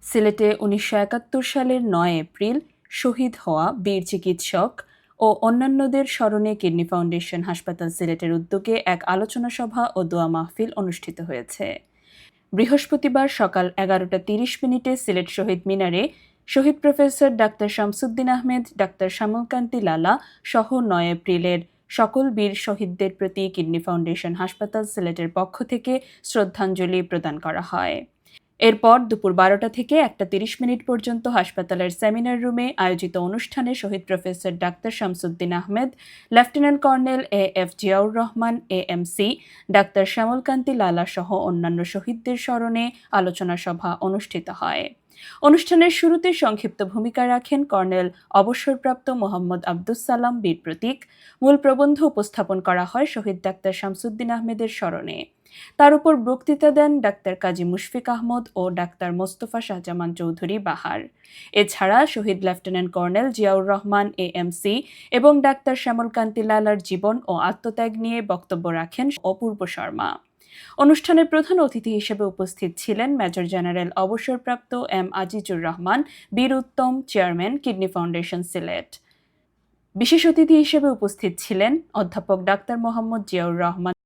সিলেটে ১৯৭১ সালের ৯ এপ্রিল শহীদ হওয়া বীর চিকিৎসক ও অন্যান্যদের স্মরণে কিডনি ফাউন্ডেশন হাসপাতাল সিলেটের উদ্যোগে এক আলোচনা সভা ও দোয়া মাহফিল অনুষ্ঠিত হয়েছে। বৃহস্পতিবার সকাল ১১টা ৩০ মিনিটে সিলেট শহীদ মিনারে শহীদ professor doctor Shamsuddin Ahmed, doctor Shyamalkanti Lala সহ ৯ এপ্রিলের সকল বীর শহীদদের প্রতি কিডনি ফাউন্ডেশন হাসপাতাল সিলেটের পক্ষ থেকে শ্রদ্ধাঞ্জলি প্রদান করা হয়। এরপর দুপুর ১২টা থেকে ১টা ৩০ মিনিট পর্যন্ত হাসপাতালের সেমিনার রুমে আয়োজিত অনুষ্ঠানে শহীদ professor doctor Shamsuddin Ahmed, lieutenant colonel A F. Ziaur Rahman AMC, doctor Shyamalkanti Lala সহ অন্যান্য শহীদদের স্মরণে আলোচনা সভা অনুষ্ঠিত হয়। অনুষ্ঠানের শুরুতে সংক্ষিপ্ত ভূমিকা রাখেন কর্নেল অবসরপ্রাপ্ত মোহাম্মদ আব্দুস সালাম বীর প্রতীক। মূল প্রবন্ধ উপস্থাপন করা হয় শহীদ ডাক্তার শামসুদ্দিন আহমেদের স্মরণে। তার উপর বক্তৃতা দেন ডাক্তার কাজী মুশফিক আহমদ ও ডাক্তার মোস্তফা শাহজামান চৌধুরী বাহার। এছাড়া শহীদ lieutenant colonel Ziaur Rahman AMC এবং ডাক্তার শ্যামলকান্তি লালার জীবন ও আত্মত্যাগ নিয়ে বক্তব্য রাখেন অপূর্ব শর্মা। অনুষ্ঠানের প্রধান অতিথি হিসেবে উপস্থিত ছিলেন মেজর জেনারেল অবসরপ্রাপ্ত এম আজিজুর রহমান বীর উত্তম, চেয়ারম্যান কিডনি ফাউন্ডেশন সিলেট। বিশেষ অতিথি হিসেবে উপস্থিত ছিলেন অধ্যাপক ডাক্তার মোহাম্মদ জিয়াউর রহমান